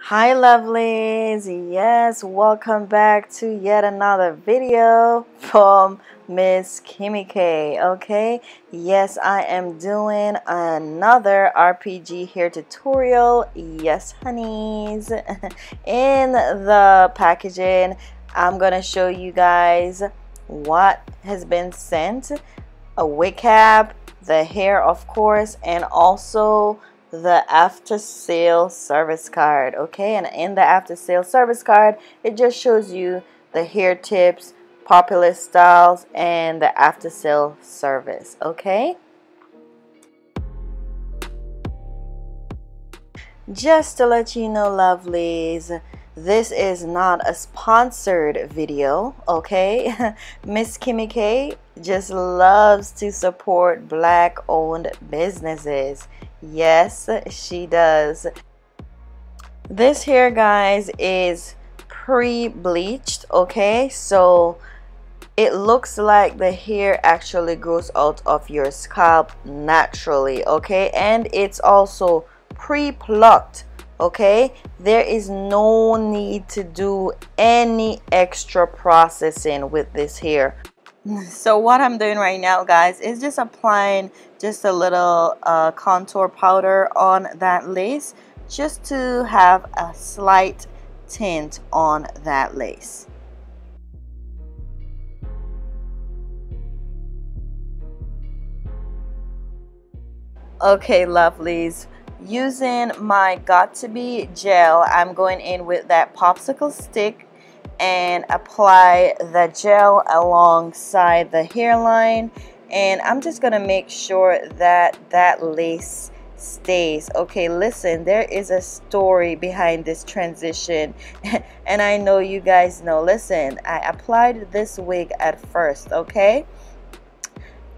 Hi lovelies, yes, welcome back to yet another video from Miss Kimmy K. Okay, yes, I am doing another RPG hair tutorial. Yes, honeys. In the packaging, I'm gonna show you guys what has been sent, a wig cap, the hair of course, and also the after sale service card. Okay, and in the after sale service card it just shows you the hair tips, popular styles, and the after sale service. Okay, just to let you know lovelies, this is not a sponsored video. Okay, Miss Kimmy K just loves to support black owned businesses. Yes, she does. This hair guys is pre-bleached. Okay, so it looks like the hair actually grows out of your scalp naturally. Okay, and it's also pre-plucked. Okay, there is no need to do any extra processing with this hair. So what I'm doing right now guys is just applying just a little contour powder on that lace, just to have a slight tint on that lace. Okay lovelies, using my got to be gel, I'm going in with that popsicle stick and apply the gel alongside the hairline, and I'm just gonna make sure that that lace stays. Okay, listen, there is a story behind this transition and I know you guys know. Listen, I applied this wig at first, okay,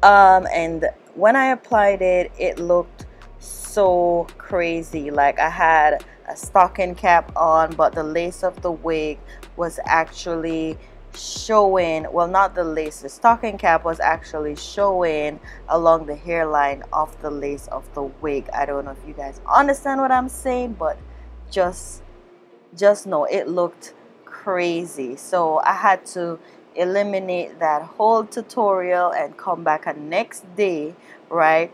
and when I applied it, it looked so crazy. Like I had a stocking cap on, but the lace of the wig was actually showing. Well, not the lace, the stocking cap was actually showing along the hairline of the lace of the wig. I don't know if you guys understand what I'm saying, but just know it looked crazy. So I had to eliminate that whole tutorial and come back a next day, right,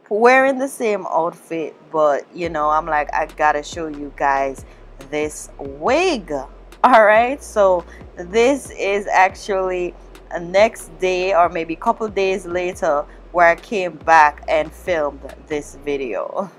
wearing the same outfit, but you know, I'm like, I gotta show you guys this wig. All right, so this is actually a next day or maybe a couple days later where I came back and filmed this video.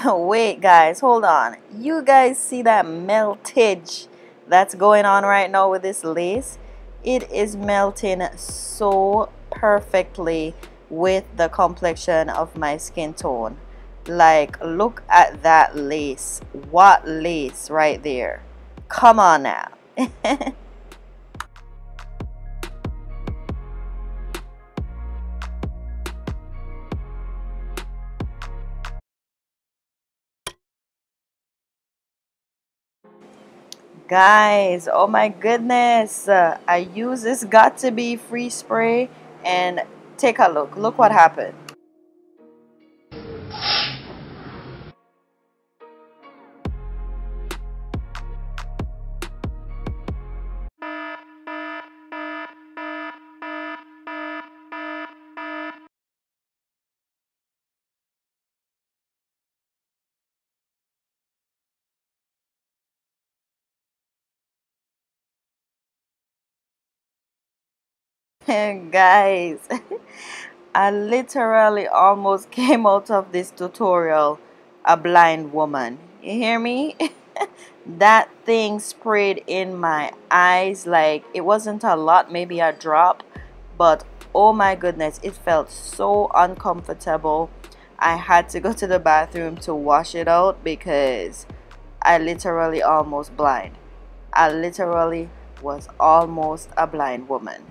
Wait guys, hold on, you guys see that meltage that's going on right now with this lace? It is melting so perfectly with the complexion of my skin tone. Like, look at that lace. What lace right there? Come on now. Guys, oh my goodness, I use this got to be free spray, and take a look what happened. Guys, I literally almost came out of this tutorial a blind woman. You hear me? That thing sprayed in my eyes. Like, it wasn't a lot, maybe a drop, but oh my goodness, it felt so uncomfortable. I had to go to the bathroom to wash it out because I literally almost blind. I literally was almost a blind woman.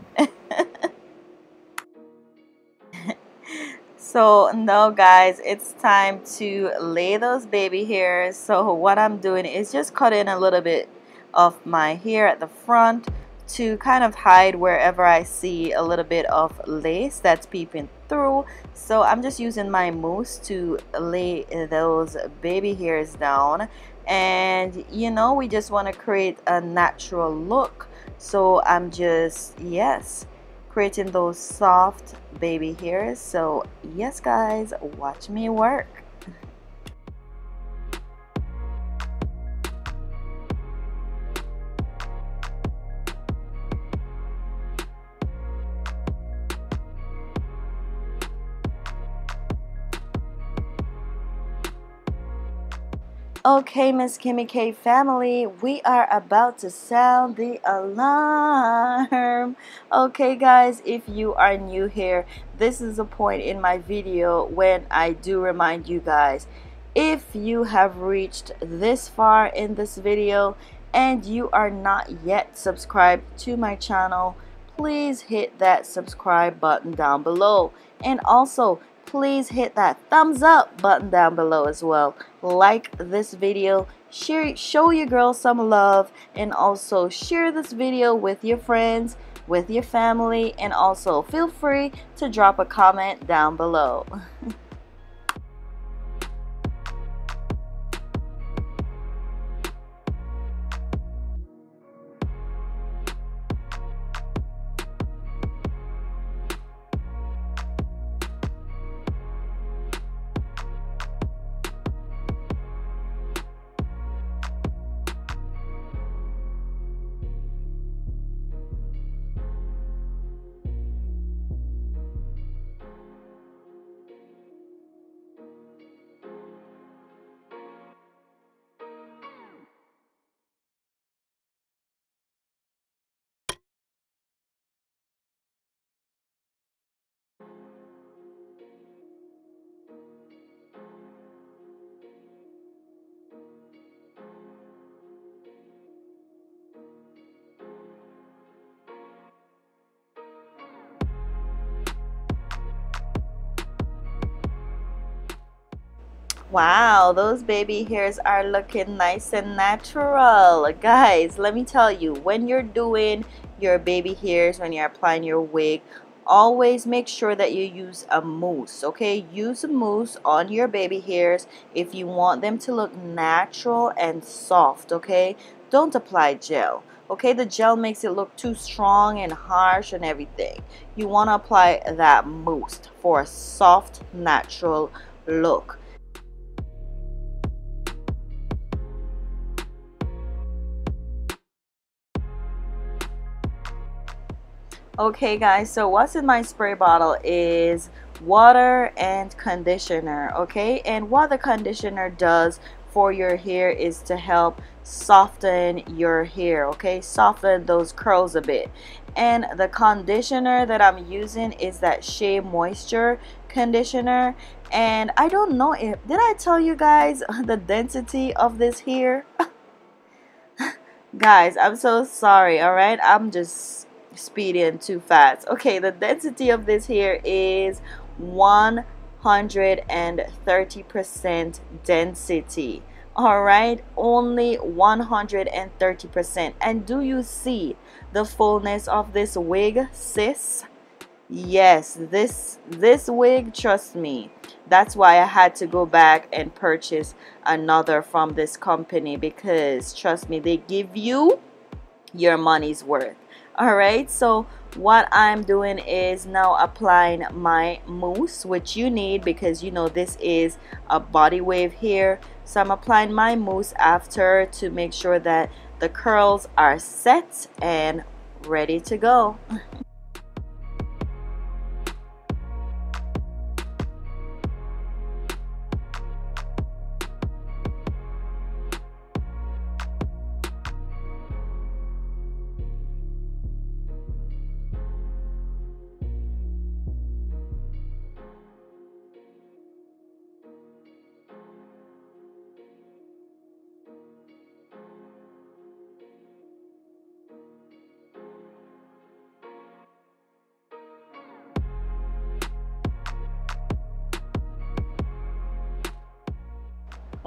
So now guys, it's time to lay those baby hairs. So what I'm doing is just cutting a little bit of my hair at the front to kind of hide wherever I see a little bit of lace that's peeping through. So I'm just using my mousse to lay those baby hairs down. And you know, we just want to create a natural look. So I'm just, yes, creating those soft baby hairs. So yes guys, watch me work. Okay, Miss Kimmy K family, we are about to sound the alarm. Okay, guys, if you are new here, this is a point in my video when I do remind you guys, if you have reached this far in this video and you are not yet subscribed to my channel, please hit that subscribe button down below. And also, please hit that thumbs up button down below as well. Like this video, share, show your girl some love, and also share this video with your friends, with your family, and also feel free to drop a comment down below. Wow, those baby hairs are looking nice and natural. Guys, let me tell you, when you're doing your baby hairs, when you're applying your wig, always make sure that you use a mousse, okay? Use a mousse on your baby hairs if you want them to look natural and soft, okay? Don't apply gel, okay? The gel makes it look too strong and harsh and everything. You want to apply that mousse for a soft, natural look. Okay guys, so what's in my spray bottle is water and conditioner, okay? And what the conditioner does for your hair is to help soften your hair, okay? Soften those curls a bit. And the conditioner that I'm using is that Shea Moisture conditioner. And I don't know if, did I tell you guys the density of this hair? Guys, I'm so sorry, alright? I'm just speeding too fast. Okay, the density of this hair is 130% density. Alright, only 130%. And do you see the fullness of this wig, sis? Yes, this wig, trust me, that's why I had to go back and purchase another from this company, because trust me, they give you your money's worth. All right, so what I'm doing is now applying my mousse, which you need because you know this is a body wave here. So I'm applying my mousse after to make sure that the curls are set and ready to go.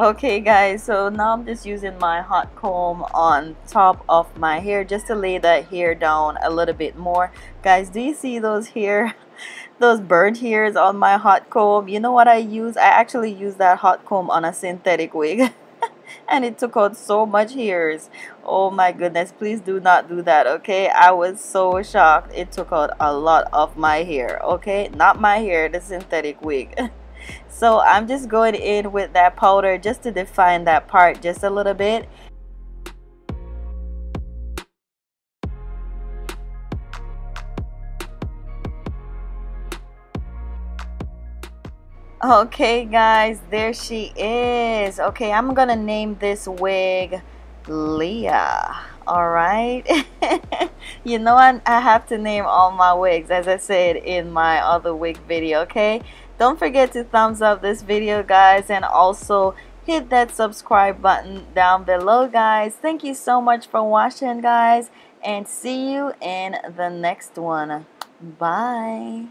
Okay guys, so now I'm just using my hot comb on top of my hair just to lay that hair down a little bit more. Guys, do you see those hair, those burnt hairs on my hot comb? You know what I use? I actually use that hot comb on a synthetic wig. And it took out so much hairs. Oh my goodness, please do not do that, okay? I was so shocked. It took out a lot of my hair, okay? Not my hair, the synthetic wig. So I'm just going in with that powder just to define that part just a little bit. Okay guys, there she is. Okay, I'm gonna name this wig Leah. Alright. You know, I have to name all my wigs as I said in my other wig video, okay? Don't forget to thumbs up this video guys, and also hit that subscribe button down below guys. Thank you so much for watching guys, and see you in the next one. Bye.